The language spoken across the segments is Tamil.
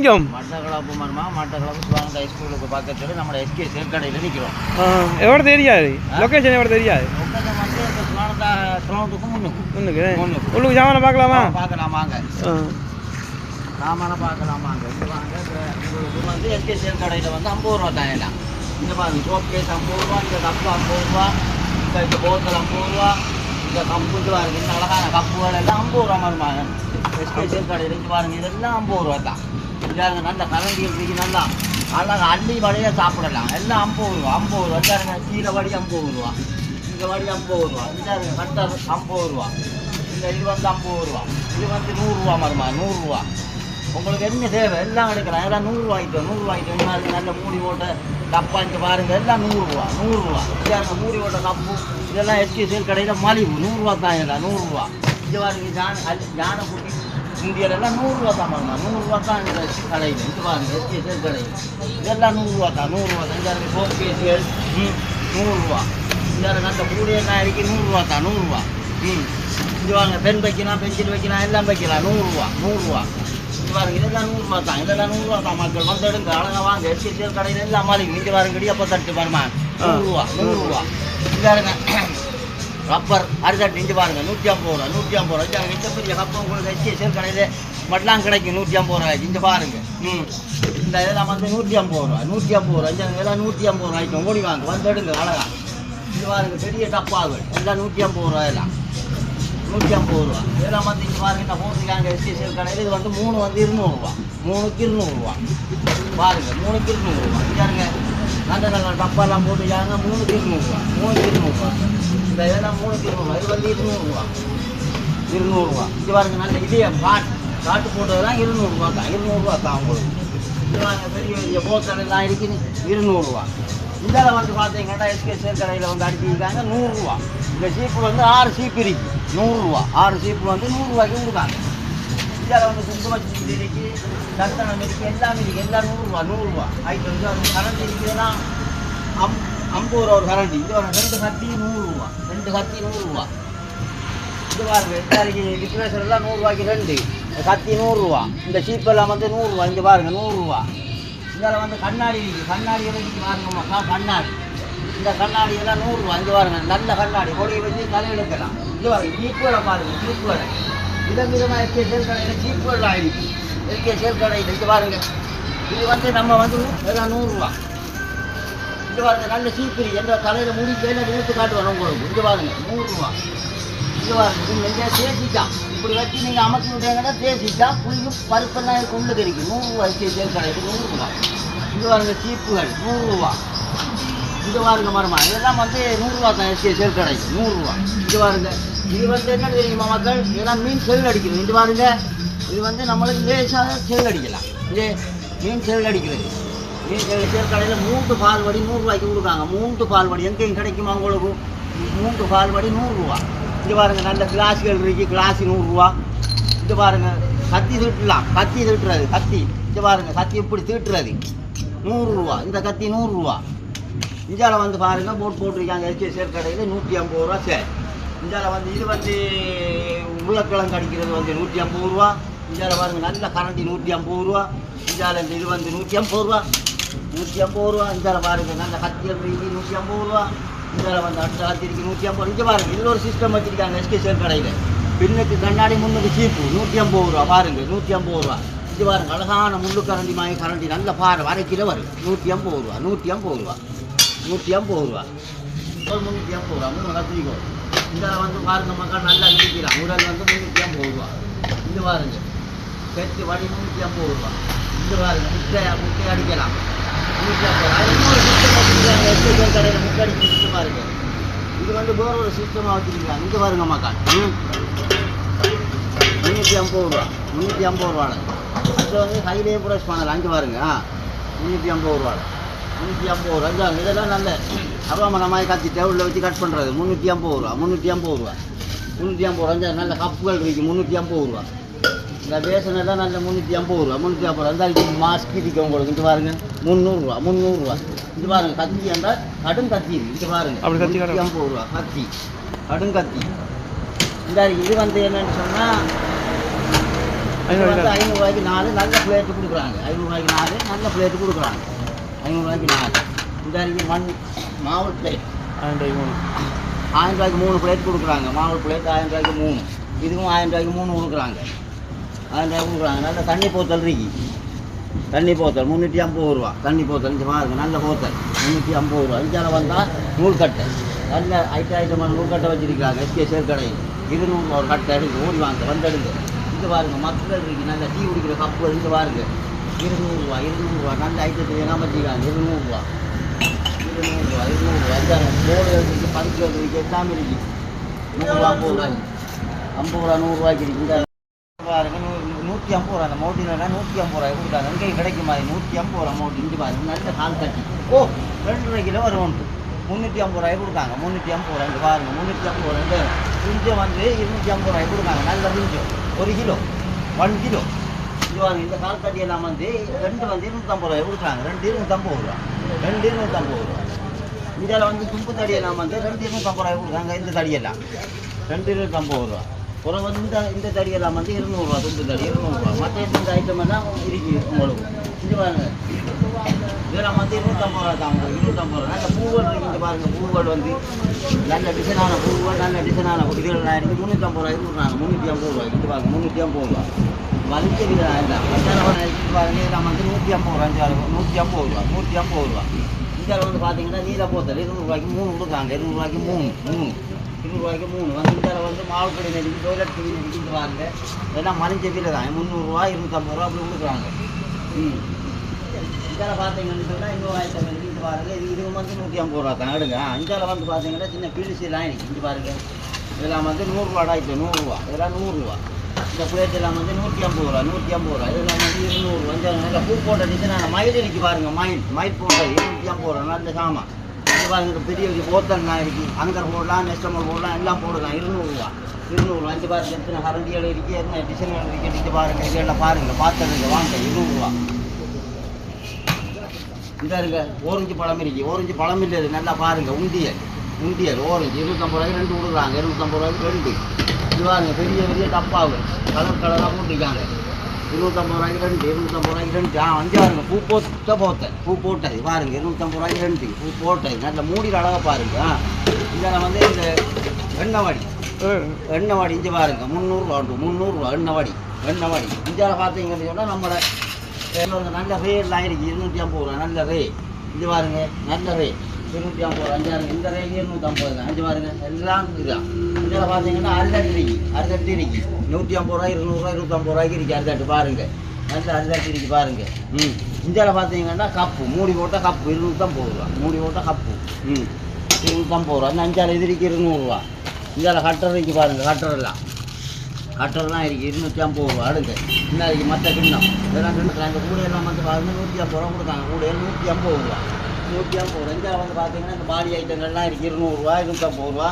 நிற்கும் மட்டக்களப்பு மரமா மட்டக்களப்பு சுவாங்க ஸ்கூலுக்கு பக்கத்தில் நம்ம எஸ்கே சேர்க்கடையில் நிற்கிறோம். எவ்வளோ தெரியாது லொக்கேஷன் எவ்வளோ தெரியாது. லொக்கேஷன் வந்து இந்த சுவானந்தா கிரௌண்டுக்கு முன்னுக்கு உள்ளுக்கு சாமான பார்க்கலாமா? பார்க்கலாமாங்க, சாமான பார்க்கலாமாங்க. இது வாங்க இது வந்து எஸ்கே சேர்க்கடையில் வந்து 50 ரூபா தான் எல்லாம். இந்த மாதிரி சோப் கேஸ் 50 ரூபா, இந்த கப்பு 50 ரூபா, இந்த போத்தல் 50 ரூபா, இந்த கப்பு பாருங்க, இந்த அழகான கப்புகள் எல்லாம் 50 ரூபா மாதிரிமாங்க. எஸ்கே சேர்க்கடையில் இருந்து பாருங்க, இதெல்லாம் 50 ரூபா தான். இதாங்க நல்ல கரண்டி இருக்கு, நல்லா அழகாக அள்ளி வடையாக சாப்பிடலாம். எல்லாம் 50 ரூபா 50 ரூபா. இதாருங்க கீரை வடி 50 ரூபா, இந்த வடி 50 ரூபா. இதாருங்க கட்டர் 50 ரூபா. இந்த இது வந்து 50 ரூபா. இது வந்து 100 ரூபா மாதிரிமா, 100 ரூபா. உங்களுக்கு என்ன தேவை எல்லாம் எடுக்கலாம். எல்லாம் 100 ரூபாய்க்கு 100 ரூபாய்க்கு நல்ல மூடி போட்ட டப்பாஞ்சு பாருங்க, எல்லாம் 100 ரூபா 100 ரூபா. இதாருங்க மூடி போட்ட கப்பு இதெல்லாம் எஸ்கே சேல் கடையில் மலிவு 100 ரூபா தான். எல்லாம் 100 ரூபா. இது பாருங்க யானை குட்டி இந்தியாவிலலாம் 100 ரூபா தான் பாருங்க, 100 ரூபா தான் இந்த கடையில். இது பாருங்க எஸ்கே சேல் கடையில் இதெல்லாம் 100 ரூபா தான், 100 ரூபா தான். இதாருங்க சோப் கேஸுகள் 100 ரூபா. இதாருங்க அந்த கூடிய காய்கறிக்கு 100 ரூபா தான், 100 ரூபா. இது வாங்க பென் வைக்கலாம், பென்சில் வைக்கலாம், எல்லாம் வைக்கலாம் 100 ரூபா 100 ரூபா. இது பாருங்க இதெல்லாம் 100 ரூபா தான், இதெல்லாம் 100 ரூபா தான். மக்கள் வந்து எடுங்க அழகாக வாங்க எஸ்கே சேல் கடையில் எல்லாம் மலிவு. இங்கே பாருங்க இடியப்ப தட்டு பாருமா 100 ரூபா 100 ரூபா. இதாருங்க ரப்பர் அரிசாட்டு இங்கே பாருங்க 150 ரூபா 150 ரூபா. இதாங்க இந்த பெரிய கப்பு உங்களுக்கு எஸ்கே சேல் கடையில் மட்டும் கிடைக்கும் 150 ரூபாய்க்கு. இங்கே பாருங்க இந்த இதெல்லாம் வந்து 150 ரூபா 150 ரூபா. இந்த இதெல்லாம் 150 ரூபாய்க்கு ஓடி வாங்க வந்து எடுங்க அழகா. இது பாருங்க பெரிய டப்பாகள் எல்லாம் 150 ரூபா, எல்லாம் 150 ரூபா. இதெல்லாம் வந்து இங்கே பாருங்க இந்த போட்டுருக்காங்க எஸ்கே சேல் கடையில். இது வந்து 3 வந்து 200 ரூபா, 3க்கு 200 ரூபா. பாருங்க 3க்கு 200 ரூபா. இதாருங்க நல்ல நல்ல டப்பாலாம் போட்டுருக்காங்க 3க்கு 200 ரூபா, 3க்கு 200 ரூபா. இந்த இதெல்லாம் 3க்கு 200 ரூபா. இது வந்து 200 ரூபா 200 ரூபா. இது பாருங்க நல்ல இதே காட்டு போட்டதெல்லாம் 200 ரூபா தான், 200 ரூபா தான் உங்களுக்கு. இது பாருங்க பெரிய பெரிய போத்தல் எல்லாம் இருக்குது 200 ரூபா. இதில் வந்து பார்த்தீங்கன்னா எஸ்கே சேல் கடையில் வந்து அடிச்சிருக்காங்க 100 ரூபா. இந்த சீப்பு வந்து 6 சீப்பு இருக்கு 100 ரூபா. 6 சீப்பு வந்து 100 ரூபாய்க்கு கொடுக்காங்க. இதில் வந்து குங்குமச்சி இருக்கு, சந்தனம் இருக்கு, எல்லாம் இருக்கு, எல்லாம் 100 ரூபா 100 ரூபா. ஐட்டம் வந்து அது கரண்டி இருக்குதுன்னா 50 ரூபா ஒரு கரண்டி. இது வர 2 கத்தி 100 ரூபா, 2 கத்தி 100 ரூபா. இது பாருங்க எல்லாருக்கு டிப்ரெஷன் எல்லாம் 100 ரூபாய்க்கு 2 கத்தி 100 ரூபா. இந்த சீப்பெல்லாம் வந்து 100 ரூபா. இங்கே பாருங்க 100 ரூபா. இதில் வந்து கண்ணாடி இருக்குது, கண்ணாடி எல்லாம் பாருங்கம்மா கண்ணாடி. இந்த கண்ணாடி எல்லாம் 100 ரூபா. இங்கே பாருங்க நல்ல கண்ணாடி கொடியை வச்சு தலை எடுக்கலாம். இது பாருங்க சீப்புகளை பாருங்க, சீப்புகளை விதவிதமாக எஸ்கே சேல் கடையில் சீப்புகள் ஆகிடுச்சு எஸ்கே சேல் கடையில். இது பாருங்க இது வந்து நம்ம வந்து எல்லாம் 100 ரூபா. இது பாருங்க நல்ல சீப்பு எந்த தலையில் முடி கையில் எடுத்து காட்டுவாங்க உங்களுக்கு. இது பாருங்க 100 ரூபா. இது பாருங்க இது எங்கேயா தேசிக்கா இப்படி வச்சு நீங்கள் அமர்த்தி விட்டீங்கன்னா தேசிக்கா புளியும் பருப்பெல்லாம் கொண்டு கிடைக்கும் 100 ரூபா எஸ்கே சேல் கடையில் 100 ரூபா. இது பாருங்க சீப்புகள் 100 ரூபா. இது பாருங்க மரமா இதெல்லாம் வந்து 100 ரூபா தான் எஸ்கே சேல் கடைக்கு 100 ரூபா. இது பாருங்க இது வந்து என்ன தெரியுமா மக்கள், இதெல்லாம் மீன் செல் அடிக்கிறது. இது பாருங்க இது வந்து நம்மளுக்கு லேசாக செல் அடிக்கலாம். இது மீன் செல் அடிக்கிறது. மீன் சேல் கடையில் 3 பால்வடி 100 ரூபாய்க்கு கொடுக்காங்க. 3 பால்வடி எங்கேயும் கிடைக்குமா உங்களுக்கு? 3 பால்வடி 100 ரூபா. இது பாருங்க நல்ல கிளாஸுகள் இருக்கு, கிளாஸு 100 ரூபா. இது பாருங்க கத்தி தீட்டலாம், கத்தி தீட்டுறது கத்தி. இது பாருங்க கத்தி இப்படி தீட்டுறது 100 ரூபா. இந்த கத்தி 100 ரூபா. இந்தியாவில் வந்து பாருங்க போட்டிருக்காங்க எஸ்கே சேல் கடையில் 150 ரூபா சேல். இந்தியாவில் வந்து இது வந்து உருளைக்கிழங்கு அடிக்கிறது வந்து 150 ரூபா. இந்தியாவில் பாருங்க நல்ல கரண்டி 150 ரூபா. இந்தியாவில் இது வந்து 150 ரூபா 150 ரூபா. இந்தியாவில் பாருங்க நல்ல கத்தியல் 150 ரூபா. இந்தியாவில் வந்து அடுத்த கத்தி இருக்கு 150 ரூபா. இங்கே பாருங்க இதில் ஒரு சிஸ்டம் வச்சுருக்காங்க எஸ்கே சேல் கடையில். பின்னுக்கு கண்ணாடி முன்னுக்கு சீப்பு 150 ரூபா. பாருங்க 150 ரூபா. இது பாருங்க அழகான முள்ளு கரண்டி மாய கரண்டி நல்ல பாரு வரைக்கில வரும் 150 ரூபா 150 ரூபா 150 ரூபா. 350 ரூபா 3 கத்திரிக்கோ. இதில் வந்து பாருங்க மக்கள் நல்லா இடிக்கிறான். உடல் வந்து 350 ரூபா. இது பாருங்க செட்டு வடி 150 ரூபா. இது பாருங்க முட்டை அடிக்கலாம் 150 ரூபா. எஸ்கே சேல் கடையில் முட்டை அடிக்க சிஸ்டம் பாருங்க. இது வந்து வேற ஒரு சிஸ்டமாக வச்சுருக்காங்க. இங்கே பாருங்க மக்கள் 350 ரூபா 350 ரூபாய். அது வந்து ஹைலே ப்ரைஸ் பண்ணலாம். அங்கே பாருங்க 350 ரூபா 350 ரூபா. இதெல்லாம் நல்ல அருவாமனமாய் கத்தி டேபிளில் வச்சு கட் பண்ணுறது 350 ரூபா 350 ரூபா 350 ரூபா. நல்ல கப்புகள் இருக்குது 350 ரூபா. இந்த பேசன் எல்லாம் நல்ல 350 ரூபா 350 ரூபா. இந்த மாஸ்க் இருக்குது உங்களுக்கு. இது பாருங்க 300 ரூபா 300 ரூபா. இது பாருங்க கத்தி என்றால் கடும் கத்தி இருக்குது. இது பாருங்க 350 ரூபா கத்தி கடும் கத்தி. இந்த இது வந்து என்னன்னு சொன்னால் இது வந்து 500 ரூபாய்க்கு 4 நல்ல பிளேட்டு கொடுக்குறாங்க. 500 ரூபாய்க்கு 4 நல்ல பிளேட்டு கொடுக்குறாங்க. 500 ரூபாய்க்கு 4. இந்த அன்றைக்கி மாவல் பிளேட் 1000 ரூபாய்க்கு 3 பிளேட் கொடுக்குறாங்க. மாவல் பிளேட் 1000 ரூபாய்க்கு 3. இதுவும் 1000 ரூபாய்க்கு 3 கொடுக்குறாங்க. 1000 ரூபாய்க்கு கொடுக்குறாங்க. நல்ல தண்ணி போத்தல் இருக்கு. தண்ணி போத்தல் 350 ரூபா. தண்ணி போத்தல் இங்கே பாருங்க, நல்ல போத்தல் 350 ரூபா. இஞ்சால வந்தால் நூல்கட்டை நல்ல ஐட்டமான நூல்கட்டை வச்சுருக்காங்க. எஸ்கே சேர்க்கடையில் 200 ரூபா ஒரு கட்டை எடுங்க, ஓடி வாங்க வந்தெடுங்க. இது பாருங்க மக்கள் இருக்கு, நல்ல டீ குடிக்கிற கப்பு இருந்து பாருங்க 200 ரூபா. 200 ரூபா நல்ல ஐட்டத்துக்கு என்ன வச்சுருக்காங்க. 200 ரூபா. 200 ரூபா. 200 ரூபா. அஞ்சாங்க போடு இருக்கு, பறிச்சு இருக்கு, எல்லாமே இருக்கு. 100 ரூபா 50 ரூபாய்க்கு 50 ரூபா 100 ரூபாய்க்கு இருக்கு. இந்த பாருங்க 150 ரூபா. அந்த மோட்டினா 150 ரூபாய் கொடுத்தாங்க. எங்கேயும் கிடைக்கும் மாதிரி 150 ரூபா மோட்டி. இங்கே பாருங்க நல்ல கால் கட்டி 2 கிலோ வரும் ஒன்று 350 ரூபாய் கொடுத்தாங்க. 350 ரூபா. இங்கே பாருங்க 350 ரூபா. குஞ்சம் வந்து 250 ரூபாய் கொடுத்தாங்க. நல்ல குஞ்சம் 1 கிலோ 1 கிலோ. இது பாருங்க இந்த கால் கட்டி எல்லாம் வந்து 2 வந்து 250 ரூபாய் கொடுக்குறாங்க. 2 250 ரூபா. 2 250 ரூபா. இதில் வந்து தும்பு தடியெல்லாம் வந்து 2 250 ரூபாய் கொடுக்குறாங்க. இந்த தடியெல்லாம் 2 250 ரூபா. அப்புறம் வந்து இந்த தடியெல்லாம் வந்து 200 ரூபா. தும்பு தடி 200 ரூபா. மற்ற இந்த ஐட்டம் எல்லாம் இருக்கு உங்களுக்கு. இது பாருங்க இதெல்லாம் வந்து 250 ரூபா தான். 250 ரூபா. நல்ல பூவல் இருக்கு. இங்கே பாருங்க பூவல் வந்து நல்ல டிசைனான பூவல், நல்ல டிசைனான இதெல்லாம் இருக்குது. 350 ரூபாய்க்கு கொடுக்குறாங்க. 350 ரூபாய்க்கு. இது பாருங்க 350 ரூபா. வலிச்சது வேண்டாம். இது பாருங்க இதெல்லாம் வந்து 150 ரூபா. 150 ரூபா. 150 ரூபா. இங்கே வந்து பார்த்தீங்கன்னா நீல போத்தல் 200 ரூபாய்க்கு 3 கொடுக்குறாங்க. 200 ரூபாய்க்கு 3 200 ரூபாய்க்கு 3 வந்து இதில் வந்து மாவு கடை நெடிக்கு டொய்லெட் கிளீன் நெடிக்கிட்டு வாங்க. இதெல்லாம் மலிஞ்ச வீட்டில் தான் 300 ரூபா 250 ரூபா அப்படி கொடுக்குறாங்க. இதில் பார்த்தீங்கன்னு சொன்னால் இன்னொரு ஐட்டம் நெடிக்கிட்டு பாருங்க. இது வந்து 150 ரூபா தான் எடுங்க. இதில் வந்து பார்த்தீங்கன்னா சின்ன பீலிசிலாம் இருக்கு. இங்கே பாருங்க இதெல்லாம் வந்து 100 ரூபா ஐட்டம் 100 ரூபா. இதெல்லாம் 100 ரூபா. இந்த பிளேட் எல்லாம் வந்து 150 ரூபா. 150 ரூபா. இதெல்லாம் வந்து 200 ரூபா. நல்ல பூ போட்ட டிசைனான மயில் இருக்கு பாருங்க. மயில் போட்டது 250 ரூபா. நல்ல சாமான். பாருங்க பெரிய பெரிய போத்தல்லாம் இருக்கு. அங்கர் போடலாம், நெஸ்டமல் போடலாம், எல்லாம் போடலாம். 200 ரூபா. 200 ரூபா. இந்த பாருங்க எத்தனை கரண்டிகள் இருக்கு, என்ன டிசைன்கள் இருக்கு. இது பாருங்க இதெல்லாம் பாருங்க பார்த்துருங்க வாங்க 200 ரூபா. இந்த இருக்க ஓரஞ்சு பழம் இருக்கு. ஓரஞ்சு பழம் இல்லை நல்லா பாருங்க. உண்டியல் ஓரஞ்சு 250 ரூபாய்க்கு 2 கொடுக்குறாங்க. 250 ரூபாய்க்கு 2. இது பாருங்க பெரிய பெரிய டப்பாவு கலராக போட்டிருக்காங்க. 250 ரூபாய்க்கு 2. 250 ரூபாய்க்கு 2. 5 பாருங்க பூ போட்டது பாருங்க 250 ரூபாய்க்கு 2 பூ போட்டது. நல்ல மூடியில் அழகாக பாருங்க. இதில் வந்து இந்த எண்ணெய் வாடி இஞ்சி பாருங்க 300 ரூபா. 300 ரூபா எண்ணெய் வாடி. இஞ்சால பார்த்தீங்கன்னு சொன்னால் நம்மளோட நல்ல ரேலாம் இருக்குது. 250 ரூபா நல்ல ரே. இது பாருங்க நல்ல ரே 250 ரூபா. 5 இந்த ரே 250 தான். 5 பாருங்க எல்லாம் இதுதான். இதில் பார்த்தீங்கன்னா அரிதட்டு இருக்கு. 150 ரூபா 200 ரூபா 250 ரூபாய்க்கு இருக்குது. அரிதட்டு பாருங்க நல்ல அரிதட்டு இருக்கு பாருங்க. இந்தியாவில் பார்த்தீங்கன்னா கப்பு மூடி போட்டால் கப்பு 250 ரூபா. மூடி போட்டால் கப்பு 250 ரூபா. இந்த 5 எதிரிக்கு 200 ரூபா. இந்தியாவில் கட்டர் இருக்கு பாருங்க. கட்டர்லாம் இருக்குது 250 ரூபா. அடுங்க இன்னைக்கு மற்ற கிண்ணம் இதெல்லாம் கிண்ணத்தில் அந்த கூடையெல்லாம் வந்து பாருங்க 150 ரூபா கொடுத்தாங்க. கூடையில் 150 ரூபா. 150 ரூபா. இந்தியாவில் வந்து பார்த்தீங்கன்னா இந்த பாடி ஐட்டங்கள்லாம் இருக்குது 200 ரூபா 250 ரூபா.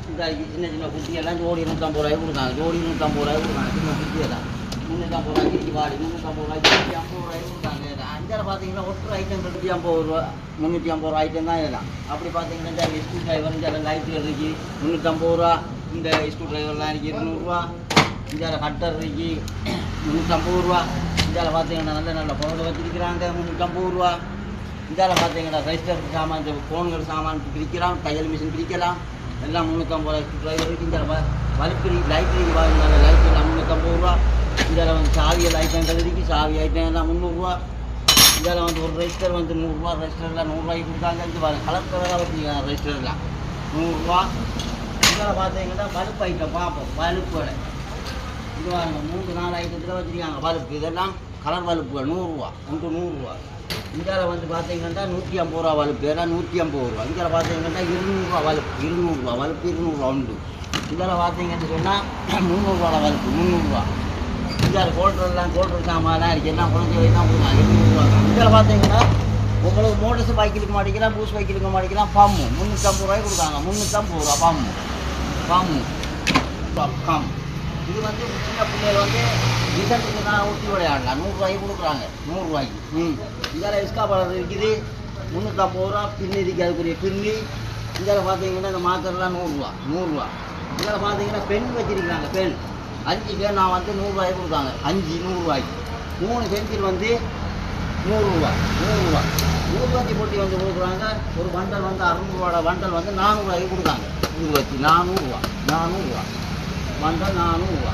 இந்த சின்ன குட்டியெல்லாம் ஜோடி 150 ரூபாய்க்கு கொடுத்தாங்க. ஜோடி 150 ரூபாய்க்கு கொடுத்தாங்க. சின்ன குட்டியெல்லாம் 350 ரூபாய்க்கு பாடி 350 ரூபாய்க்கு 250 ரூபாய்க்கு கொடுத்தாங்க. 5 பார்த்தீங்கன்னா ஒற்றை ஐட்டம் 250 ரூபா 350 ரூபா ஐட்டம் தான் இதெல்லாம். அப்படி பார்த்தீங்கன்னா இந்த ஸ்க்ரூ டிரைவர் இந்த லைட்டுகள் இருக்குது 350 ரூபா. இந்த ஸ்க்ரூ டிரைவர்லாம் இருக்குது 200 ரூபா. இந்த கட்டர் இருக்குது 350 ரூபா. இதில் பார்த்தீங்கன்னா நல்ல பொருள் வச்சுருக்கிறாங்க 350 ரூபா. இதில் பார்த்தீங்கன்னா ரெஜிஸ்டர் சாமான் ஃபோன்கள் சாமான் பிரிக்கலாம், தையல் மிஷின் பிரிக்கலாம் எல்லாம் 350 ரூபா. ஸ்க்ரூ டிரைவர் இருக்குது. இந்த வலிப்பு லைட் இருக்குது பாருங்க. லைட் எல்லாம் 350 ரூபா. இதில் வந்து சாவியல் ஐட்டங்கள் இருக்குது. சாவி ஐட்டம் எல்லாம் 300 ரூபா. இதில் வந்து ஒரு ரெஜிஸ்டர் வந்து 100 ரூபா. ரெஜிஸ்டர்லாம் 100 ரூபாய்க்கு கொடுத்தாங்க. இது பாருங்க கலர் கலராக வச்சுருக்காங்க ரெஜிஸ்டர்லாம் 100 ரூபா. இதில் பார்த்தீங்கன்னா பல்ப் ஐட்டம் பார்ப்போம். பல்ப்புகளை இது பாருங்க 3-4 ஐட்டத்தில் வச்சுருக்காங்க பல்ப்பு. இதெல்லாம் கலர் பல்ப்புகள் 100 ரூபா. 100 ரூபா. இந்தியாவில் வந்து பார்த்தீங்கன்னா 150 ரூபா வலுப்பு. எல்லாம் 150 ரூபா. இந்தியாவில் பார்த்தீங்கன்னா 200 ரூபா வலுப்பு. 200 ரூபா வலுப்பு 200 ரூபா உண்டு. இந்தியாவில் பார்த்தீங்கன்னு சொன்னால் 300 ரூபா வலுப்பு 300 ரூபா. இந்தியாவில் கோல்டர் சாமான்லாம் இருக்குது. எல்லாம் குழந்தை வயதான் கொடுத்தாங்க 200 ரூபா. இந்தியாவில் பார்த்தீங்கன்னா உங்களுக்கு மோட்டர்ஸ் பைக்கிலுக்கு மாட்டிக்கலாம், பூஸ் பைக்கிலுக்கு மாட்டிக்கலாம். பம்மு 350 ரூபாய்க்கு கொடுத்தாங்க. 350 ரூபா பம்மு கம். இது வந்து சின்ன பிள்ளைகள் வந்து ரிசல்ட்டுக்கு தான் ஊற்றி விளையாடலாம். 100 ரூபாய்க்கு கொடுக்குறாங்க. 100 ரூபாய்க்கு. இதில் இஸ்கா பலர் இருக்குது 350 ரூபா. பின்னி இருக்குது அதுக்குரிய பின்னி. இதில் பார்த்தீங்கன்னா இந்த மாக்கர்லாம் 100 ரூபா. இதில் பார்த்தீங்கன்னா பென் வச்சுருக்காங்க. 5 பேர் நான் வந்து 100 ரூபாய்க்கு கொடுத்தாங்க. 5 100 ரூபாய்க்கு. 3 பென்சில் வந்து 100 ரூபா 100 ரூபா. ஊதுவத்தி பொட்டி வந்து கொடுக்குறாங்க. ஒரு பண்டல் வந்து 600 ரூபாயோட பண்டல் வந்து 400 ரூபாய்க்கு கொடுத்தாங்க. ஊதுவத்தி 400 ரூபா 400 ரூபா பண்டல் 400 ரூபா.